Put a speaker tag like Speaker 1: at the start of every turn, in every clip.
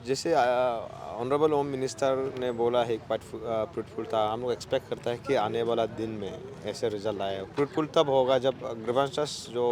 Speaker 1: जैसे honourable home minister ने बोला है क्वाइट फ्रूटफुल था। हम लोग एक्सपेक्ट करता है कि आने वाला दिन में ऐसे रिजल्ट आए। फ्रूटफुल तब होगा जब ग्रीवेंसेस जो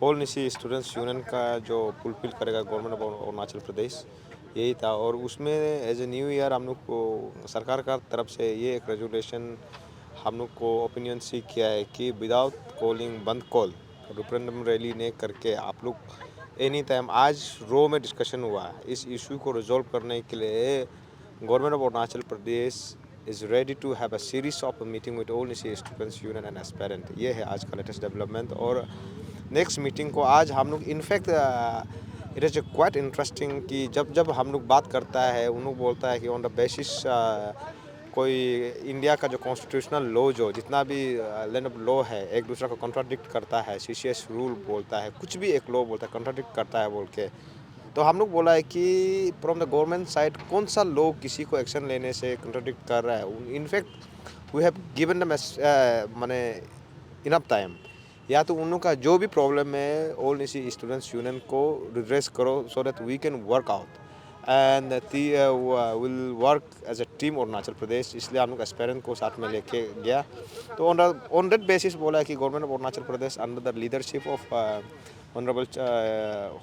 Speaker 1: ऑल निसी स्टूडेंट्स यूनियन का जो फुलफिल करेगा गवर्नमेंट ऑफ अरुणाचल प्रदेश, यही था। और उसमें एज ए न्यू ईयर हम लोग को सरकार का तरफ से ये एक रेजुलेशन हम लोग को ओपिनियन सीख किया है कि विदाउट कॉलिंग बंद कॉल रेफरेंडम रैली ने करके आप लोग एनी टाइम आज रो में डिस्कशन हुआ। इस इशू को रिजॉल्व करने के लिए government of Arunachal Pradesh is ready to have a series of meeting with all Nyishi students union and aspirant. ये है आज का लेटेस्ट डेवलपमेंट। और नेक्स्ट मीटिंग को आज हम लोग in fact it is quite interesting कि जब जब हम लोग बात करता है उन लोग बोलता है कि ऑन द बेसिस कोई इंडिया का जो कॉन्स्टिट्यूशनल लॉ जो जितना भी लैंड ऑफ लॉ है एक दूसरे को कॉन्ट्राडिक्ट करता है। सीसीएस रूल बोलता है, कुछ भी एक लॉ बोलता है कॉन्ट्राडिक्ट करता है बोल के। तो हम लोग बोला है कि फ्रॉम द गवर्नमेंट साइड कौन सा लॉ किसी को एक्शन लेने से कॉन्ट्राडिक्ट कर रहा है। इनफैक्ट वी हैव गिवन दम माने इनफ टाइम, या तो उन लोग का जो भी प्रॉब्लम है ऑल इसी स्टूडेंट्स यूनियन को रिड्रेस करो so that we can work out and will work as a team Arunachal Pradesh. इसलिए हम लोग एस्पेरेंट को साथ में लेके गया। तो ऑन दैट बेसिस बोला है कि government of Arunachal Pradesh under the leadership of honourable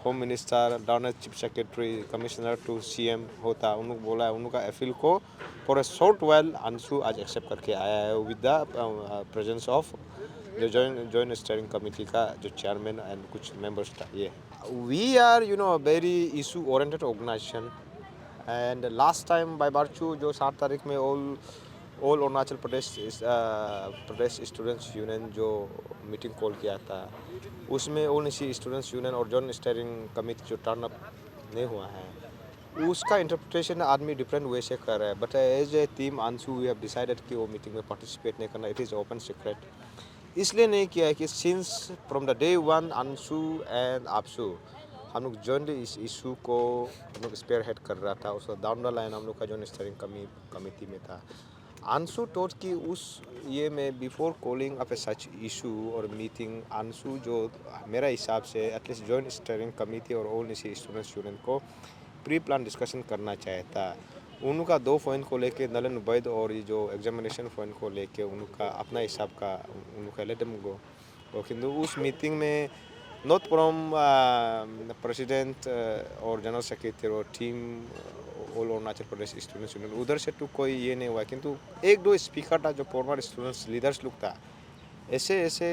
Speaker 1: home minister down chief secretary commissioner to CM होता। उन लोग बोला है उन लोग का अपील को for a short well ANSU आज एक्सेप्ट करके आया है विद द प्रेजेंस ऑफ जो जॉइंट स्टीयरिंग कमेटी का जो चेयरमैन एंड कुछ मेंबर्स था। ये we are very issue oriented organisation and last time by बार्चू जो 7 तारीख में all all Arunachal Pradesh students union जो मीटिंग कॉल किया था उसमें ऑल निसी स्टूडेंट्स यूनियन और जॉइंट स्टीयरिंग कमेटी जो टर्न अप नहीं हुआ है उसका इंटरप्रिटेशन आदमी डिफरेंट वे से कर रहा है। बट एज ए टीम आंसू वी हैव डिसाइडेड कि वो मीटिंग में पार्टिसिपेट नहीं करना। इट इज़ ओपन सीक्रेट इसलिए नहीं किया है कि since from the day one ANSU and APSU हम लोग जॉइंटली इस इशू को हम लोग स्पेयर हेड कर रहा था। उसका डाउन द लाइन हम लोग का जॉइंट स्टीयरिंग कमेटी में था। अंशु टोट की उस ये में बिफोर कॉलिंग अप ए सच इशू और मीटिंग अंशु जो मेरा हिसाब से एटलीस्ट जॉइंट स्टीयरिंग कमेटी और ऑल निसी स्टूडेंट्स यूनियन को प्री प्लान डिस्कशन करना चाहता। उनका 2 पॉइंट को लेके नलन वैद और ये जो एग्जामिनेशन पॉइंट को लेके उनका अपना हिसाब का उनका लेट देम गो। किंतु उस मीटिंग में नॉट फ्रॉम प्रेसिडेंट और जनरल सेक्रेटरी और team all Arunachal Pradesh students union उधर से तो कोई ये नहीं हुआ। किंतु 1-2 स्पीकर था जो फॉर्मर स्टूडेंट्स लीडर्स लोग था। ऐसे ऐसे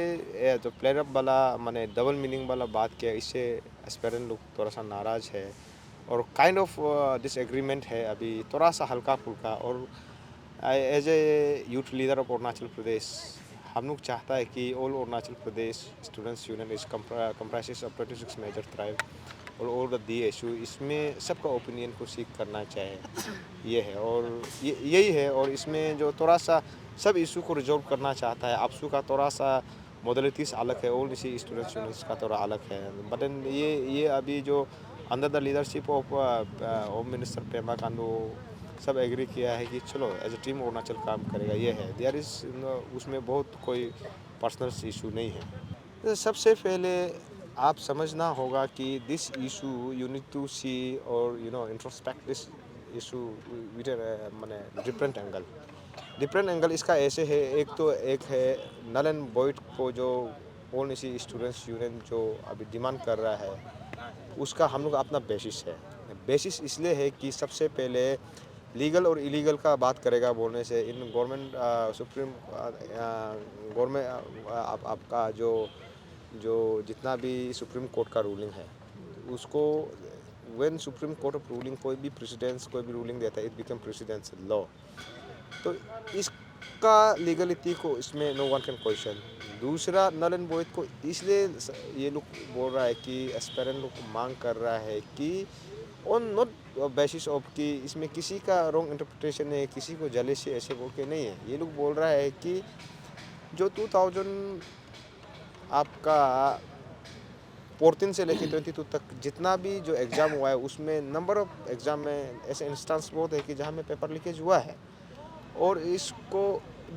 Speaker 1: जो प्लेयर अप वाला माने डबल मीनिंग वाला बात किया, इससे एस्पेरेंट लोग थोड़ा सा नाराज़ है और काइंड ऑफ डिसएग्रीमेंट है अभी थोड़ा सा हल्का फुल्का। और as a youth leader of Arunachal Pradesh हम लोग चाहता है कि all Arunachal Pradesh students union is comprises of 26 major tribe और ऑल द दी इशू इसमें सबका ओपिनियन को सीख करना चाहे ये है। और यही है। और इसमें जो थोड़ा सा सब इशू को रिजॉल्व करना चाहता है। आपसू का थोड़ा सा मॉडलिटीज़ अलग है, ऑल इसी स्टूडेंट्स यूनियंस का थोड़ा अलग है। बट ये अभी जो under the leadership of home minister Pema Khandu सब एग्री किया है कि चलो एज ए टीम अरुणाचल काम करेगा। ये है देयर इज़ उसमें बहुत कोई पर्सनल इशू नहीं है। तो सबसे पहले आप समझना होगा कि this issue you need to see और introspect this issue with many different angle इसका ऐसे है। एक है नलन बॉयड को जो ऑल इसी स्टूडेंट्स यूनियन जो अभी डिमांड कर रहा है उसका हम लोग अपना बेसिस है। बेसिस इसलिए है कि सबसे पहले लीगल और इलीगल का बात करेगा बोलने से इन गवर्नमेंट सुप्रीम गवर्नमेंट आपका जो जो जितना भी सुप्रीम कोर्ट का रूलिंग है उसको when supreme court of ruling कोई भी प्रेसिडेंस कोई भी रूलिंग देता है इट बिकम प्रेसिडेंस लॉ। तो इसका लीगलिटी को इसमें नो वन कैन क्वेश्चन। दूसरा नलन बोइड को इसलिए ये लोग बोल रहा है कि एस्पेरेंट लोग मांग कर रहा है कि ऑन नॉट बेसिस ऑफ कि इसमें किसी का रॉन्ग इंटरप्रिटेशन है, किसी को जले से ऐसे बोल के नहीं है। ये लोग बोल रहा है कि जो 2000 आपका 14 से लेकर 22 तक जितना भी जो एग्ज़ाम हुआ है उसमें नंबर ऑफ एग्ज़ाम में ऐसे इंस्टेंस बहुत है कि जहाँ में पेपर लीकेज हुआ है। और इसको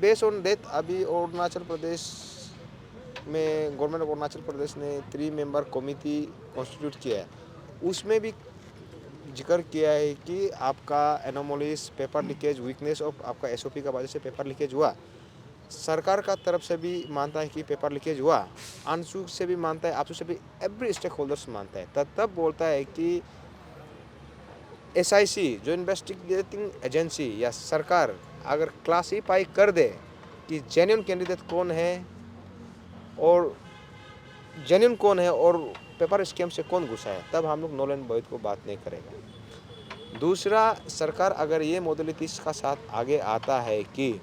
Speaker 1: बेस्ड ऑन डेट अभी अरुणाचल प्रदेश में गवर्नमेंट ऑफ अरुणाचल प्रदेश ने 3 मेंबर कमेटी कॉन्स्टिट्यूट किया है। उसमें भी जिक्र किया है कि आपका anomalies paper leakage weakness of आपका एसओपी का वजह से पेपर लीकेज हुआ। सरकार का तरफ से भी मानता है कि पेपर लीकेज हुआ, अंशु से भी मानता है, आपसू से भी, एवरी स्टेक होल्डर्स मानता है। तब बोलता है कि एसआईसी जो इन्वेस्टिगेटिंग एजेंसी या सरकार अगर क्लासीफाई कर दे कि जेन्युइन कैंडिडेट कौन है और पेपर स्कैम से कौन घुसा है, तब हम लोग नॉलेज बॉयज को बात नहीं करेगा। दूसरा, सरकार अगर ये मोडलिटीज का साथ आगे आता है कि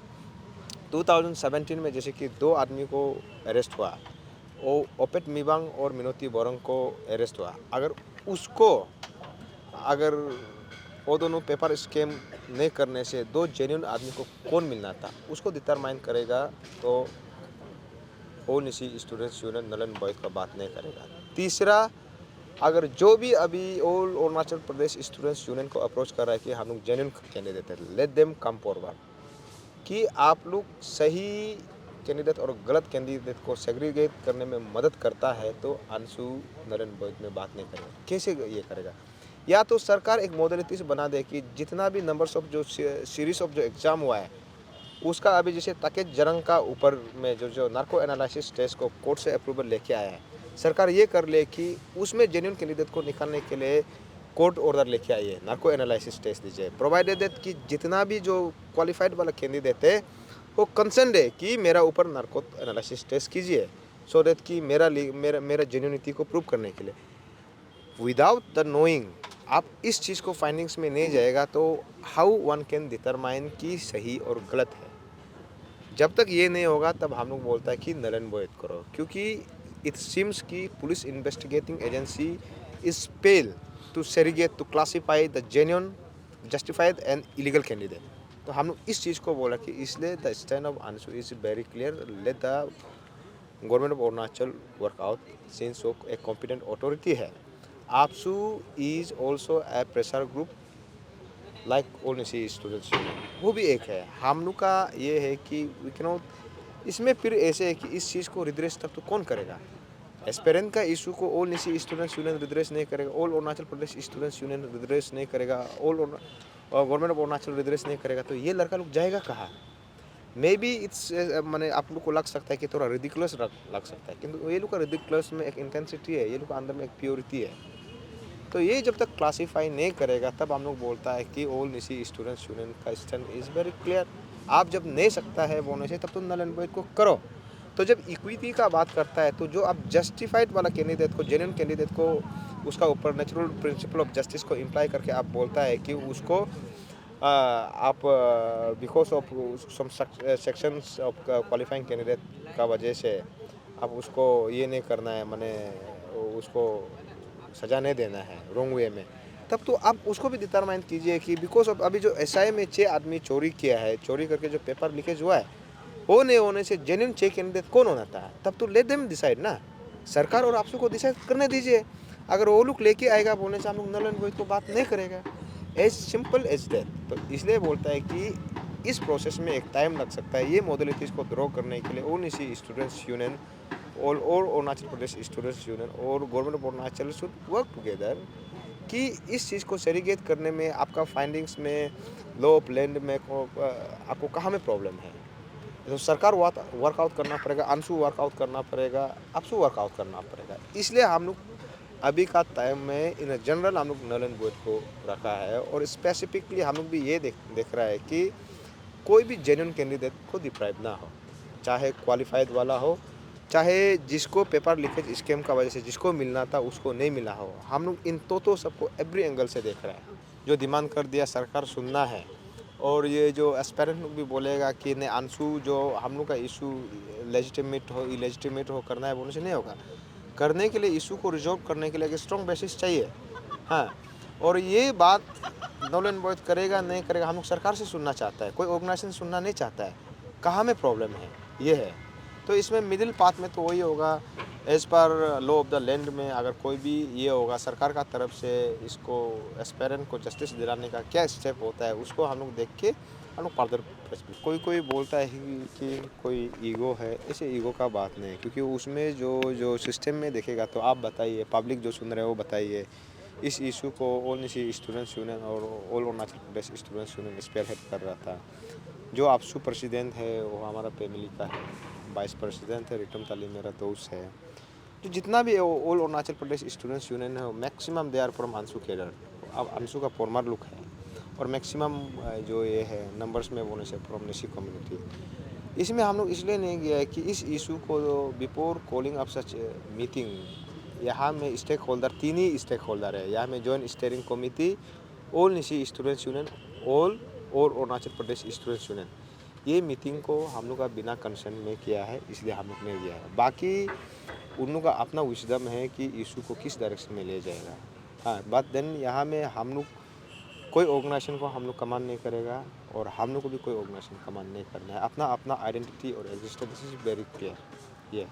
Speaker 1: 2017 में जैसे कि 2 आदमी को अरेस्ट हुआ, वो ओपेट मिबांग और मिनोती बोरंग को अरेस्ट हुआ, अगर वो दोनों पेपर स्कैम नहीं करने से 2 जेन्युइन आदमी को कौन मिलना था, उसको डिटरमाइन करेगा, तो all Nyishi students union नलन boys का बात नहीं करेगा। तीसरा, अगर जो भी अभी all Arunachal Pradesh students union को अप्रोच कर रहा है कि हम लोग जेन्युइन कैंडिडेट है, लेट देम कम फॉरवर्ड, कि आप लोग सही कैंडिडेट और गलत कैंडिडेट को सेग्रीगेट करने में मदद करता है, तो अंशु नरेंद्र बॉयज में बात नहीं करेगा। कैसे ये करेगा? या तो सरकार एक मॉडलिटीज बना दे कि जितना भी नंबर्स ऑफ जो सीरीज ऑफ जो एग्ज़ाम हुआ है उसका अभी जैसे ताकि जरंग का ऊपर में जो नार्को एनालिसिस टेस्ट को कोर्ट से अप्रूवल लेके आया है, सरकार ये कर ले कि उसमें जेन्युइन कैंडिडेट को निकालने के लिए कोर्ट ऑर्डर लेके आई है, नार्को एनालिसिस टेस्ट दीजिए, प्रोवाइडेड दैट कि जितना भी जो क्वालिफाइड वाला कैंडिडेट है वो कंसर्न है कि मेरा ऊपर नार्को एनालिसिस टेस्ट कीजिए, सो दैट कि मेरा जेन्युइनिटी को प्रूव करने के लिए। विदाउट द नोइंग आप इस चीज़ को फाइंडिंग्स में नहीं जाएगा, तो हाउ वन कैन डिटरमाइन कि सही और गलत है। जब तक ये नहीं होगा तब हम लोग बोलता है कि नलन बॉयज करो, क्योंकि इट सीम्स कि police investigating agency is fail to segregate to classify the genuine justified and illegal candidate. तो हम लोग इस चीज़ को बोला कि इसलिए the stand of Anshu is very clear, let the government of Arunachal work out, since वो एक कॉम्पिटेंट अथॉरिटी है। AAPSU is also a pressure group like all Nyishi students, वो भी एक है। हम लोग का ये है कि वी कैन नॉट, इसमें फिर ऐसे है कि इस चीज़ को रिड्रेस तब तो कौन करेगा? एस्पेरेंट का इशू को all Nyishi students union redress नहीं करेगा, all Arunachal Pradesh students union redress नहीं करेगा, गवर्नमेंट ऑफ अरुणाचल रिड्रेस नहीं करेगा, तो ये लड़का लोग जाएगा कहाँ? मे बी इट्स मैंने आप लोग को लग सकता है कि थोड़ा रिडिकुलस लग सकता है, किंतु ये लोग का रिडिकुलस में एक इंटेंसिटी है, ये लोग का अंदर में एक प्योरिटी है। तो ये जब तक क्लासीफाई नहीं करेगा तब हम लोग बोलता है कि ऑल निसी स्टूडेंट्स यूनियन का स्टैंड इज़ वेरी क्लियर। आप जब नहीं सकता है बोलने से, तब तो नल एंड वॉइड को करो। तो जब इक्विटी का बात करता है, तो जो आप जस्टिफाइड वाला कैंडिडेट को, जेन्युइन कैंडिडेट को, उसका ऊपर नेचुरल प्रिंसिपल ऑफ जस्टिस को इम्प्लाई करके आप बोलता है कि उसको आप because of some sections of qualifying candidate का वजह से आप उसको ये नहीं करना है, माने उसको सज़ा नहीं देना है रॉन्ग वे में, तब तो आप उसको भी डिटरमाइन कीजिए कि बिकॉज ऑफ अभी जो एसआई में 6 आदमी चोरी किया है, चोरी करके जो पेपर लीकेज हुआ है, वो नहीं होने से जेन्युइन 6 कैंडिडेट कौन होना था, तब तो लेट देम डिसाइड ना, सरकार और आपसू को डिसाइड करने दीजिए। अगर वो लोग लेके आएगा बोलने से हम लोग नल एंड वॉइड को बात नहीं करेगा, एज सिंपल एज दैट। तो इसलिए बोलता है कि इस प्रोसेस में एक टाइम लग सकता है। ये मॉडलिटीज़ को ड्रॉ करने के लिए ओनिसी स्टूडेंट्स यूनियन और अरुणाचल प्रदेश स्टूडेंट्स यूनियन और government of Arunachal should work together कि इस चीज़ को सेरिगेट करने में, आपका फाइंडिंग्स में, लॉ ऑफ लैंड में आपको कहाँ में प्रॉब्लम है, तो सरकार वर्कआउट करना पड़ेगा, अंशु वर्कआउट करना पड़ेगा, आपसू वर्कआउट करना पड़ेगा। इसलिए हम लोग अभी का टाइम में इन जनरल हम लोग नल एंड वॉइड को रखा है, और स्पेसिफिकली हम लोग भी ये देख रहा है कि कोई भी जेन्युइन कैंडिडेट को डिप्राइव ना हो, चाहे क्वालिफाइड वाला हो, चाहे जिसको पेपर लीकेज स्कैम का वजह से जिसको मिलना था उसको नहीं मिला हो। हम लोग इन तो सबको एवरी एंगल से देख रहे हैं। जो डिमांड कर दिया सरकार सुनना है, और ये जो एस्पेरेंट लोग भी बोलेगा कि नहीं अंशु जो हम लोग का इशू लेजिटिमेट हो इलेजिटिमेट हो करना है बोलने से नहीं होगा। करने के लिए इशू को रिजॉल्व करने के लिए एक स्ट्रॉन्ग बेसिस चाहिए। हाँ, और ये बात नल एंड वॉइड करेगा नहीं करेगा, हम लोग सरकार से सुनना चाहता है, कोई ऑर्गेनाइजेशन सुनना नहीं चाहता है कहाँ में प्रॉब्लम है, ये है। तो इसमें मिडिल पाथ में तो वही होगा, as per law of the land में अगर कोई भी ये होगा, सरकार का तरफ से इसको एस्पेरेंट को जस्टिस दिलाने का क्या स्टेप होता है, उसको हम लोग देख के हम लोग फर्दर। कोई बोलता है कि कोई ईगो है, ऐसे ईगो का बात नहीं है, क्योंकि उसमें जो सिस्टम में देखेगा, तो आप बताइए, पब्लिक जो सुन रहे हो वो बताइए इस इशू को ऑल निशी स्टूडेंट्स यूनियन और all Arunachal Pradesh students union spare head कर रहा था। जो आपसू प्रेसिडेंट है वो हमारा फैमिली का है, वाइस प्रेसिडेंट है रिटम ताली मेरा दोस्त है। जो जितना भी all Arunachal Pradesh students union है maximum they are from Anshu cadre. अब अंशु का फॉर्मर लुक है और मैक्सिमम जो ये है नंबर्स में बोलने से फ्रॉम निशी कम्युनिटी। इसमें हम लोग इसलिए नहीं गया है कि इस इशू को बिफोर कॉलिंग अप सच मीटिंग यहाँ में स्टेक होल्डर 3 ही स्टेक होल्डर है। यहाँ में joint steering committee, all Nishi students union, all और अरुणाचल प्रदेश स्टूडेंट्स यूनियन, ये मीटिंग को हम लोग का बिना कंसर्न में किया है, इसलिए हम लोग ने किया है। बाकी उन लोग का अपना विजडम है कि इशू को किस डायरेक्शन में ले जाएगा। हाँ, बट देन यहाँ में हम लोग कोई ऑर्गेनाइजेशन को हम लोग कमांड नहीं करेगा और हम लोग को भी कोई ऑर्गेनाइजेशन कमांड नहीं करना है। अपना अपना आइडेंटिटी और एग्जिस्टेंस इज वेरी क्लियर। ये